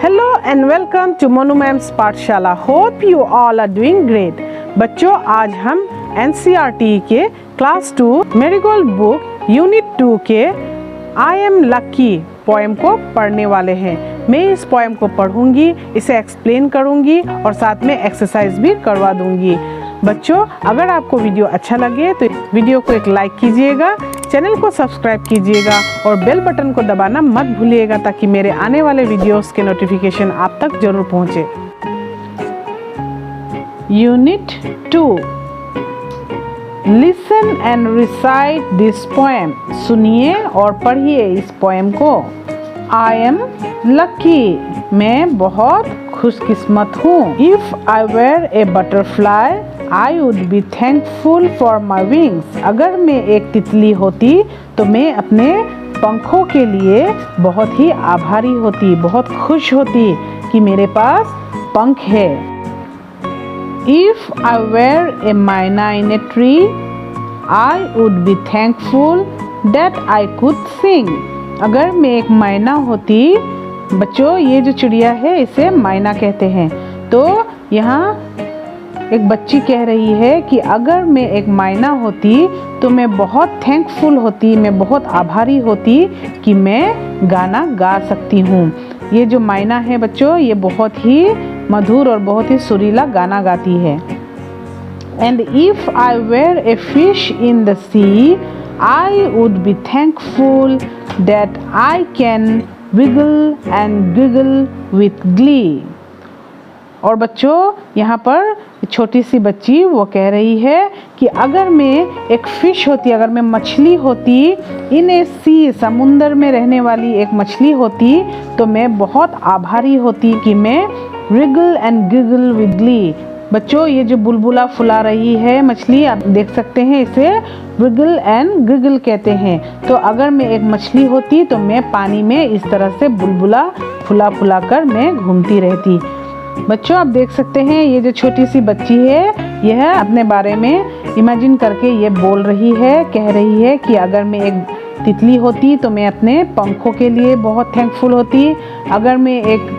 Hello and welcome to Monu Ma'am's पाठशाला। Hope you all are doing great। बच्चों, आज हम NCERT के क्लास 2 मेरीगोल्ड बुक यूनिट 2 के आई एम लकी पोएम को पढ़ने वाले हैं। मैं इस पोएम को पढ़ूंगी, इसे एक्सप्लेन करूंगी और साथ में एक्सरसाइज भी करवा दूंगी। बच्चों, अगर आपको वीडियो अच्छा लगे तो वीडियो को एक लाइक कीजिएगा, चैनल को सब्सक्राइब कीजिएगा और बेल बटन को दबाना मत भूलिएगा ताकि मेरे आने वाले वीडियोस के नोटिफिकेशन आप तक जरूर पहुंचे। Unit 2, listen and recite this poem. सुनिए और पढ़िए इस पोएम को। आई एम लकी, मैं बहुत खुशकिस्मत हूँ। If I were a butterfly I would be thankful for my wings. अगर मैं एक तितली होती तो मैं अपने पंखों के लिए बहुत ही आभारी होती, बहुत खुश होती कि मेरे पास पंख है। If I were a myna in a tree I would be thankful that I could sing. अगर मैं एक मैना होती, बच्चों ये जो चिड़िया है इसे मैना कहते हैं। तो यहाँ एक बच्ची कह रही है कि अगर मैं एक मैना होती तो मैं बहुत थैंकफुल होती, मैं बहुत आभारी होती कि मैं गाना गा सकती हूँ। ये जो मैना है बच्चों, ये बहुत ही मधुर और बहुत ही सुरीला गाना गाती है। And if I were a fish in the sea I would be thankful that I can wiggle and giggle with glee. और बच्चों यहाँ पर छोटी सी बच्ची वो कह रही है कि अगर मैं एक फिश होती, अगर मैं मछली होती, इन ए सी समुंदर में रहने वाली एक मछली होती तो मैं बहुत आभारी होती कि मैं wiggle and giggle with glee. बच्चों ये जो बुलबुला फुला रही है मछली, आप देख सकते हैं, इसे विगल एंड गिगल कहते हैं। तो अगर मैं एक मछली होती तो मैं पानी में इस तरह से बुलबुला फुला फुला कर मैं घूमती रहती। बच्चों आप देख सकते हैं ये जो छोटी सी बच्ची है, यह अपने बारे में इमेजिन करके ये बोल रही है, कह रही है कि अगर मैं एक तितली होती तो मैं अपने पंखों के लिए बहुत थैंकफुल होती। अगर मैं एक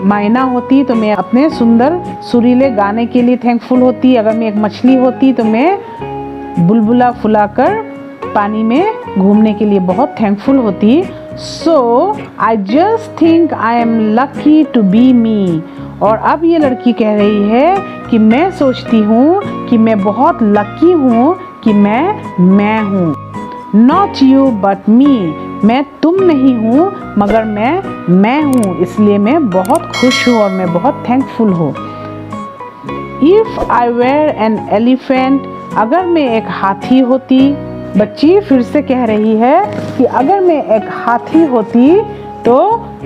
मैना होती तो मैं अपने सुंदर सुरीले गाने के लिए थैंकफुल होती। अगर मैं एक मछली होती तो मैं बुलबुला फुलाकर पानी में घूमने के लिए बहुत थैंकफुल होती। So I just think I am lucky to be me. और अब ये लड़की कह रही है कि मैं सोचती हूँ कि मैं बहुत लकी हूँ कि मैं हूँ। नॉट यू बट मी, मैं तुम नहीं हूँ मगर मैं हूँ, इसलिए मैं बहुत खुश हूँ और मैं बहुत थैंकफुल हूँ। If I were an elephant, अगर मैं एक हाथी होती। बच्ची फिर से कह रही है कि अगर मैं एक हाथी होती तो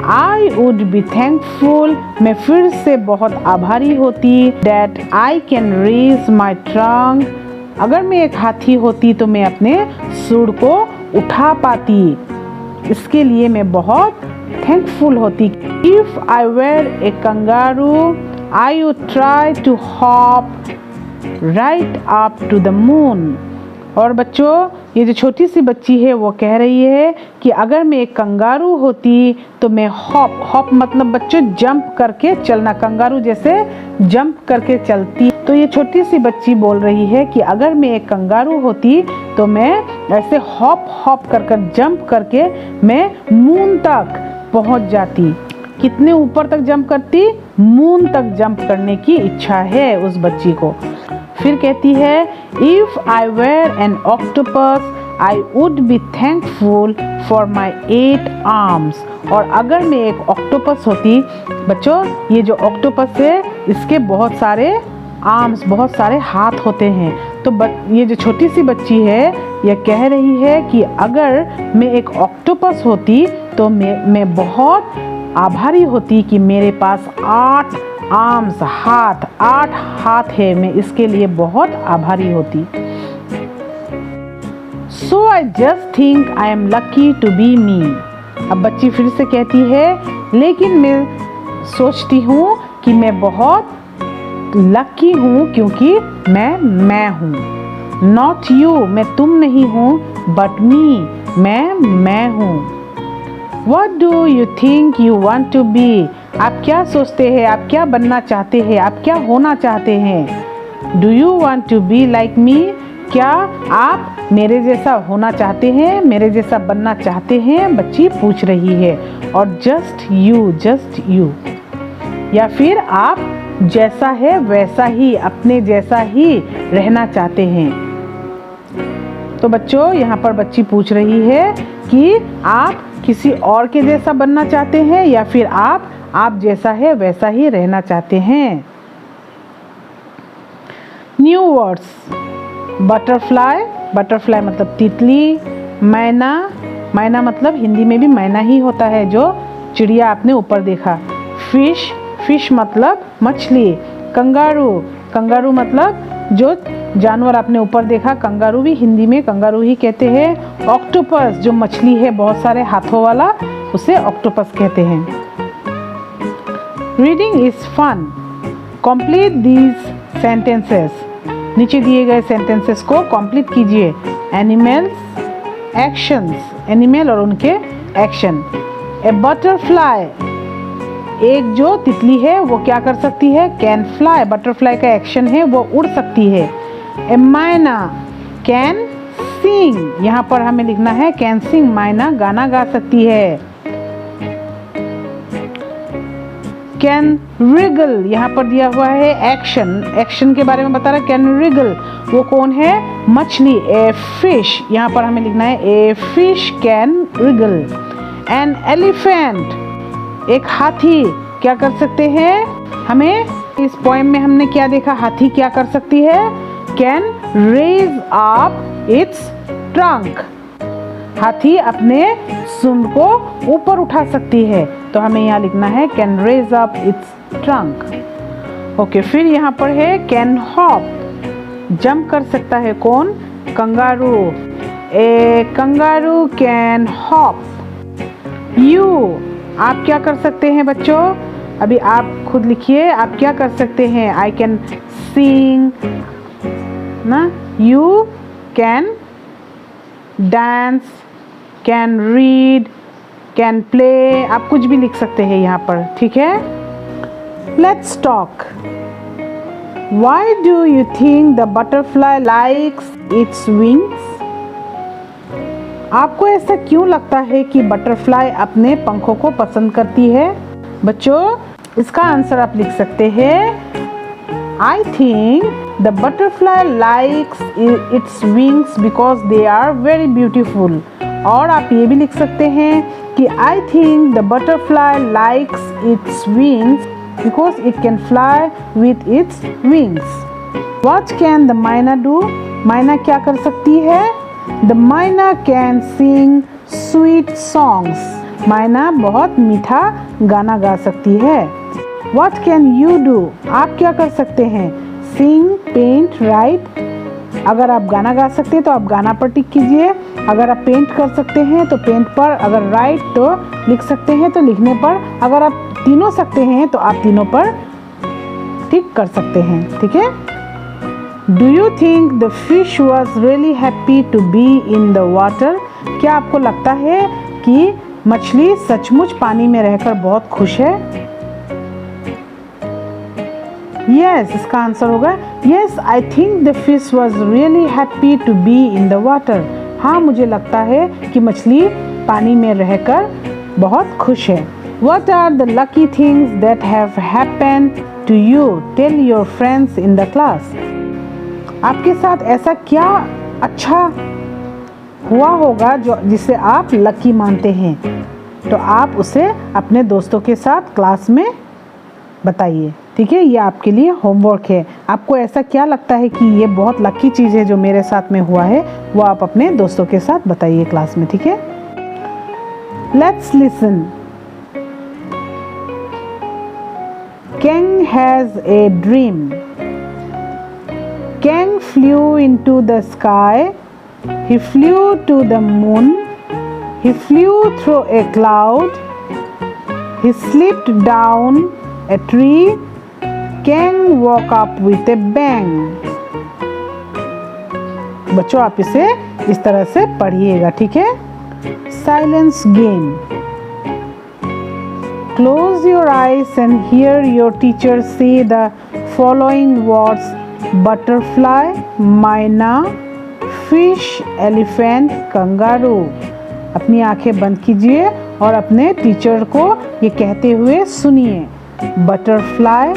आई वुड बी थैंकफुल, मैं फिर से बहुत आभारी होती। That I can raise my trunk, अगर मैं एक हाथी होती तो मैं अपने सूंड को उठा पाती, इसके लिए मैं बहुत थैंकफुल होती। If I were a kangaroo I would try to hop right up to the moon. और बच्चों ये जो छोटी सी बच्ची है वो कह रही है कि अगर मैं एक कंगारू होती तो मैं हॉप मतलब बच्चों जंप करके चलना, कंगारू जैसे जंप करके चलती। तो ये छोटी सी बच्ची बोल रही है कि अगर मैं एक कंगारू होती तो मैं ऐसे हॉप कर जंप करके मैं मून तक पहुंच जाती। कितने ऊपर तक जंप करती? मून तक जंप करने की इच्छा है उस बच्ची को। फिर कहती है if I were an octopus I would be thankful for my 8 arms. और अगर मैं एक ऑक्टोपस होती, बच्चों ये जो ऑक्टोपस है इसके बहुत सारे आर्म्स, बहुत सारे हाथ होते हैं। तो ये जो छोटी सी बच्ची है यह कह रही है कि अगर मैं एक ऑक्टोपस होती तो मैं बहुत आभारी होती कि मेरे पास 8 आर्म्स, आठ हाथ है, मैं इसके लिए बहुत आभारी होती। So I just think I am lucky to be me. अब बच्ची फिर से कहती है लेकिन मैं सोचती हूँ कि मैं बहुत लकी हूँ क्योंकि मैं हूँ। नॉट यू, मैं तुम नहीं हूँ, बट मी, मैं हूँ। What do you think you want to be? आप क्या सोचते हैं, आप क्या बनना चाहते हैं, आप क्या होना चाहते हैं? Do you want to be like me? क्या आप मेरे जैसा होना चाहते हैं, मेरे जैसा बनना चाहते हैं? बच्ची पूछ रही है। और just you या फिर आप जैसा है वैसा ही, अपने जैसा ही रहना चाहते हैं। तो बच्चों यहाँ पर बच्ची पूछ रही है कि आप किसी और के जैसा बनना चाहते हैं या फिर आप जैसा है वैसा ही रहना चाहते हैं। न्यू वर्ड्स, बटरफ्लाई, बटरफ्लाई मतलब तितली, मैना, मैना मतलब हिंदी में भी मैना ही होता है जो चिड़िया आपने ऊपर देखा। फिश, फिश मतलब मछली। कंगारू, कंगारू मतलब जो जानवर आपने ऊपर देखा, कंगारू भी हिंदी में कंगारू ही कहते हैं। ऑक्टोपस जो मछली है बहुत सारे हाथों वाला, उसे ऑक्टोपस कहते हैं। Reading is fun, complete these sentences. नीचे दिए गए सेंटेंसेस को कंप्लीट कीजिए। एनिमल्स, एक्शंस, एनिमल और उनके एक्शन। ए बटरफ्लाई, एक जो तितली है वो क्या कर सकती है? कैन फ्लाई, बटरफ्लाई का एक्शन है वो उड़ सकती है। ए मैना कैन सिंग, यहाँ पर हमें लिखना है कैन सिंग, मैना गाना गा सकती है। कैन रिगल, यहाँ पर दिया हुआ है एक्शन, एक्शन के बारे में बता रहा है। कैन रिगल वो कौन है? मछली। ए फिश, यहाँ पर हमें लिखना है a fish can Regal. An elephant, एक हाथी क्या कर सकते हैं? हमें इस पोएम में हमने क्या देखा? हाथी क्या कर सकती है? Can raise up its trunk, हाथी अपने सूंड को ऊपर उठा सकती है, तो हमें यहाँ लिखना है can raise up its trunk. Okay, फिर यहाँ पर है कैन हॉप, जंप कर सकता है कौन? Kangaroo. A kangaroo can hop. You, आप क्या कर सकते हैं बच्चों? अभी आप खुद लिखिए, आप क्या कर सकते हैं? आई कैन सिंग ना, you can dance, can read, can play, आप कुछ भी लिख सकते हैं यहाँ पर, ठीक है। Let's talk. Why do you think the butterfly likes its wings? आपको ऐसा क्यों लगता है कि बटरफ्लाई अपने पंखों को पसंद करती है? बच्चों इसका आंसर आप लिख सकते हैं I think the butterfly likes its wings because they are very beautiful. और आप ये भी लिख सकते हैं कि I think the butterfly likes its wings because it can fly with its wings. What can the myna do? मैना क्या कर सकती है? द मैना कैन सिंग स्वीट सॉन्ग्स, मैना बहुत मीठा गाना गा सकती है। What can you do? आप क्या कर सकते हैं? Sing, paint, write। अगर आप गाना गा सकते हैं तो आप गाना पर टिक कीजिए, अगर आप पेंट कर सकते हैं तो पेंट पर, अगर राइट तो लिख सकते हैं तो लिखने पर, अगर आप तीनों सकते हैं तो आप तीनों पर टिक कर सकते हैं, ठीक है। Do you think the fish was really happy to be in the water? क्या आपको लगता है कि मछली सचमुच पानी में रहकर बहुत खुश है? Yes, इसका आंसर होगा Yes, I think the fish was really happy to be in the water. हाँ, मुझे लगता है कि मछली पानी में रहकर बहुत खुश है। What are the lucky things that have happened to you? Tell your friends in the class. आपके साथ ऐसा क्या अच्छा हुआ होगा जो जिसे आप लकी मानते हैं, तो आप उसे अपने दोस्तों के साथ क्लास में बताइए, ठीक है। ये आपके लिए होमवर्क है। आपको ऐसा क्या लगता है कि ये बहुत लकी चीज़ है जो मेरे साथ में हुआ है, वो आप अपने दोस्तों के साथ बताइए क्लास में, ठीक है। Let's listen. King has a dream. King flew into the sky. He flew to the moon. He flew through a cloud. He slipped down a tree. King woke up with a bang. बच्चों आप इसे इस तरह से पढ़िएगा, ठीक है। Silence game. Close your eyes and hear your teacher say the following words: butterfly, myna, fish, elephant, kangaroo. अपनी आंखें बंद कीजिए और अपने टीचर को ये कहते हुए सुनिए: बटरफ्लाई,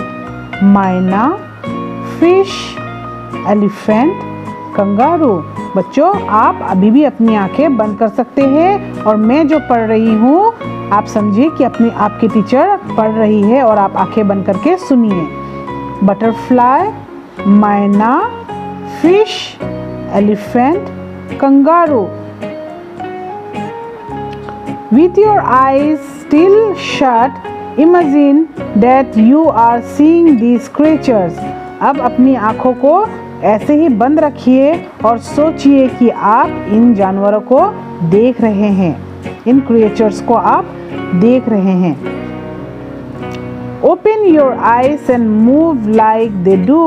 माइना, फिश, एलिफेंट, कंगारू। बच्चों, आप अभी भी अपनी आंखें बंद कर सकते हैं और मैं जो पढ़ रही हूँ आप समझिए कि आपकी टीचर पढ़ रही है और आप आंखें बंद करके सुनिए: बटरफ्लाई, माइना, fish, elephant, kangaroo. With your eyes still shut, imagine that you are seeing these creatures. अब अपनी आँखों को ऐसे ही बंद रखिए और सोचिए कि आप इन जानवरों को देख रहे हैं, इन क्रिएचर्स को आप देख रहे हैं। Open your eyes and move like they do.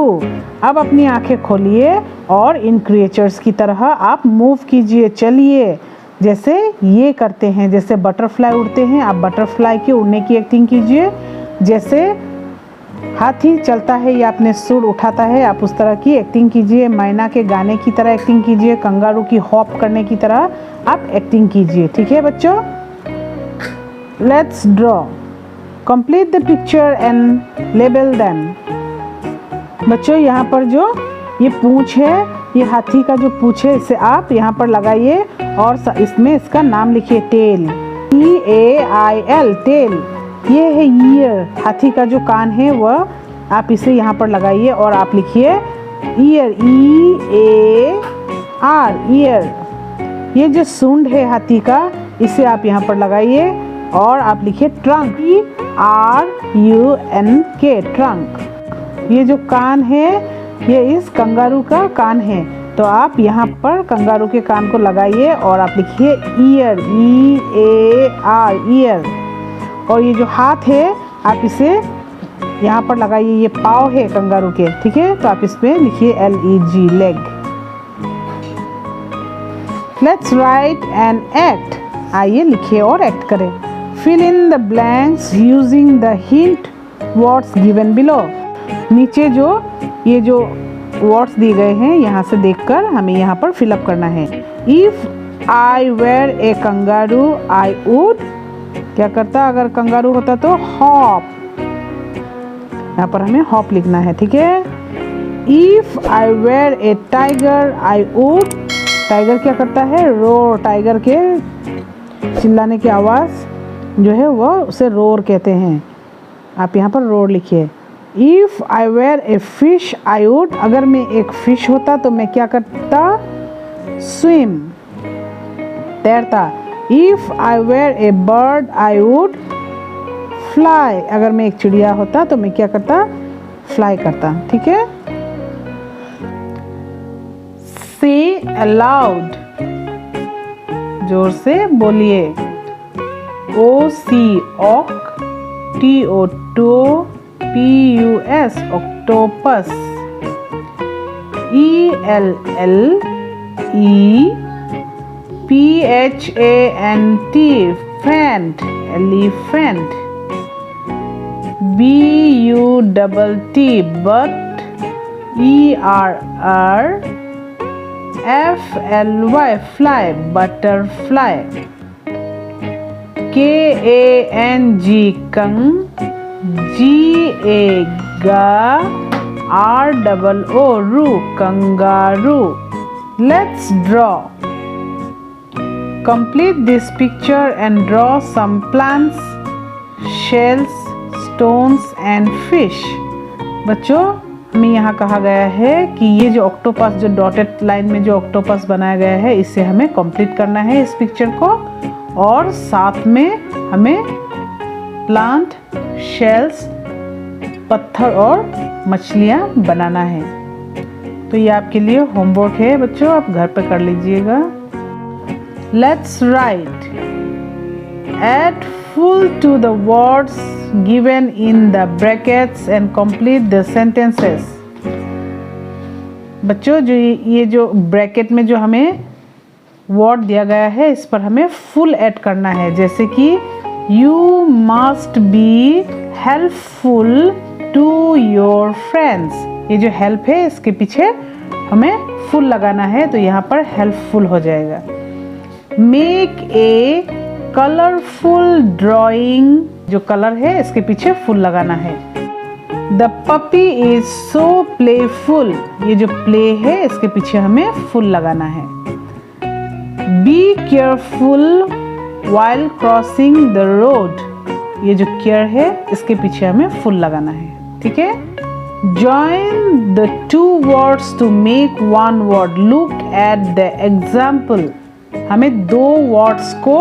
अब अपनी आँखें खोलिए और इन क्रिएचर्स की तरह आप मूव कीजिए, चलिए, जैसे ये करते हैं। जैसे बटरफ्लाई उड़ते हैं, आप बटरफ्लाई के उड़ने की एक्टिंग कीजिए। जैसे हाथी चलता है या अपने सूंड उठाता है, आप उस तरह की एक्टिंग कीजिए। मैना के गाने की तरह एक्टिंग कीजिए। कंगारू की हॉप करने की तरह आप एक्टिंग कीजिए। ठीक है बच्चों? Let's draw. Complete the picture and label them. बच्चों, यहाँ पर जो ये पूंछ है, ये हाथी का जो पूंछ है, इसे आप यहाँ पर लगाइए और इसमें इसका नाम लिखिए: टेल, EAIL, टेल। ये है ईयर, हाथी का जो कान है वह, आप इसे यहाँ पर लगाइए और आप लिखिए ईयर, EAR, ईयर। ये जो सूंड है हाथी का, इसे आप यहाँ पर लगाइए और आप लिखिए ट्रंक, TRUNK, ट्रंक। ये जो कान है, ये इस कंगारू का कान है, तो आप यहाँ पर कंगारू के कान को लगाइए और आप लिखिए ईयर, EAR, ईयर। और ये जो हाथ है, आप इसे यहाँ पर लगाइए, ये पाँव है कंगारू के, ठीक है? तो आप इसमें लिखिए LEG, leg. Let's write and act. आइए लिखिए और एक्ट करें। Fill in the blanks using the hint words given below. नीचे जो ये जो वर्ड्स दिए गए हैं, यहाँ से देखकर हमें यहाँ पर फिलअप करना है। If I were a kangaroo I would, क्या करता अगर कंगारू होता तो? हॉप। यहाँ पर हमें हॉप लिखना है, ठीक है? If I were a tiger I would, tiger क्या करता है? रोर। टाइगर के चिल्लाने की आवाज़ जो है वह उसे रोर कहते हैं। आप यहाँ पर रोर लिखिए। If I were a fish I would, अगर मैं एक फिश होता तो मैं क्या करता? स्विम, तैरता। If I were a bird I would fly, अगर मैं एक चिड़िया होता तो मैं क्या करता? फ्लाई करता। ठीक है? से अलाउड, जोर से बोलिए। OC oc, TO to, PUS octopus, ELLE PHANT phant, elephant, BUTT butt, ERR FLY fly, butterfly, KANG kang, GA ga, ROO roo, kangaroo. Let's draw. Complete this picture and draw some plants, shells, stones and fish. बच्चों, हमें यहाँ कहा गया है कि ये जो octopus, जो डॉटेड लाइन में जो ऑक्टोपस बनाया गया है, इसे हमें कंप्लीट करना है इस पिक्चर को, और साथ में हमें प्लांट, शेल्स, पत्थर और मछलियाँ बनाना है। तो ये आपके लिए होमवर्क है बच्चों, आप घर पे कर लीजिएगा। Let's write. Add full to the words given in the brackets and complete the sentences. बच्चों, जो ये जो ब्रैकेट में जो हमें वर्ड दिया गया है, इस पर हमें फुल ऐड करना है। जैसे कि You must be helpful to your friends. ये जो help है इसके पीछे हमें फुल लगाना है, तो यहाँ पर helpful हो जाएगा। Make a colorful drawing, जो कलर है इसके पीछे फुल लगाना है। The puppy is so playful, ये जो play है इसके पीछे हमें फुल लगाना है। Be careful while crossing the road, ये जो care है इसके पीछे हमें फुल लगाना है, ठीक है। Join the two words to make one word. Look at the example. हमें दो वर्ड्स को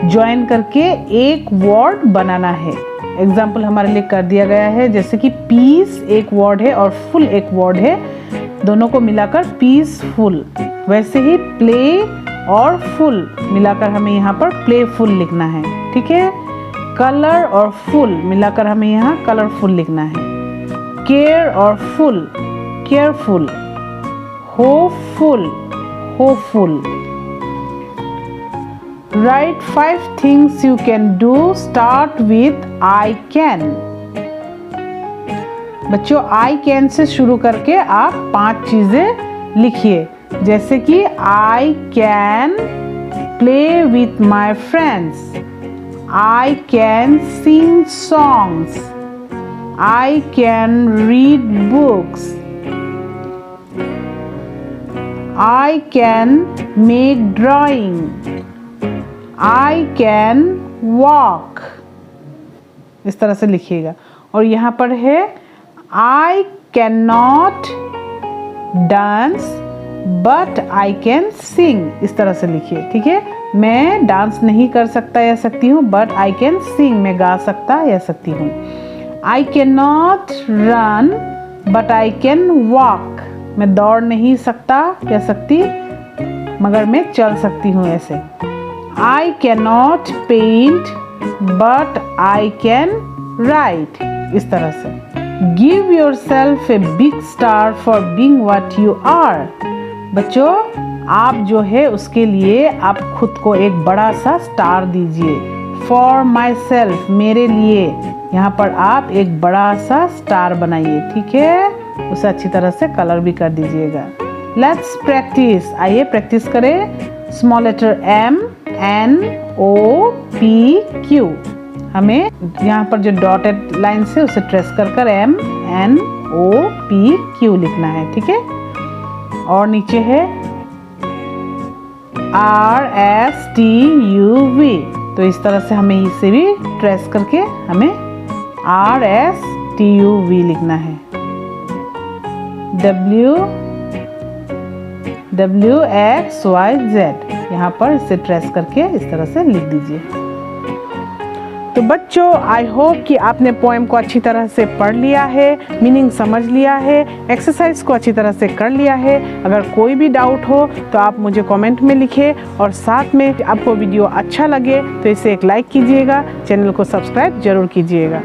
ज्वाइन करके एक वर्ड बनाना है। एग्जाम्पल हमारे लिए कर दिया गया है, जैसे कि पीस एक वर्ड है और फुल एक वर्ड है, दोनों को मिलाकर पीसफुल। वैसे ही प्ले और फुल मिलाकर हमें यहाँ पर प्लेफुल लिखना है, ठीक है। कलर और फुल मिलाकर हमें यहाँ कलरफुल लिखना है। केयर और full careful. Hopeful hopeful. Write 5 things you can do. Start with I can. बच्चों I can से शुरू करके आप 5 चीजें लिखिए, जैसे कि I can play with my friends. I can sing songs. I can read books. I can make drawing. I can walk. इस तरह से लिखिएगा। और यहाँ पर है I cannot dance but I can sing, इस तरह से लिखिए, ठीक है। मैं डांस नहीं कर सकता या सकती हूँ, but I can sing, मैं गा सकता या सकती हूँ। I cannot run but I can walk, मैं दौड़ नहीं सकता या सकती मगर मैं चल सकती हूँ ऐसे। I cannot paint but I can write, इस तरह से। Give yourself a big star for being what you are. बच्चों आप जो है उसके लिए आप खुद को एक बड़ा सा स्टार दीजिए। For myself, मेरे लिए, यहाँ पर आप एक बड़ा सा स्टार बनाइए, ठीक है। उसे अच्छी तरह से कलर भी कर दीजिएगा। Let's practice, आइए प्रैक्टिस करें। Small letter M N O P Q, हमें यहाँ पर जो डॉटेड लाइन से उसे ट्रेस कर कर M N O P Q लिखना है, ठीक है। और नीचे है R S T U V, तो इस तरह से हमें इसे भी ट्रेस करके हमें R S T U V लिखना है। W X Y Z, यहाँ पर इसे ट्रेस करके इस तरह से लिख दीजिए। तो बच्चों आई होप कि आपने पोएम को अच्छी तरह से पढ़ लिया है, मीनिंग समझ लिया है, एक्सरसाइज को अच्छी तरह से कर लिया है। अगर कोई भी डाउट हो तो आप मुझे कमेंट में लिखें, और साथ में आपको वीडियो अच्छा लगे तो इसे एक लाइक कीजिएगा, चैनल को सब्सक्राइब जरूर कीजिएगा।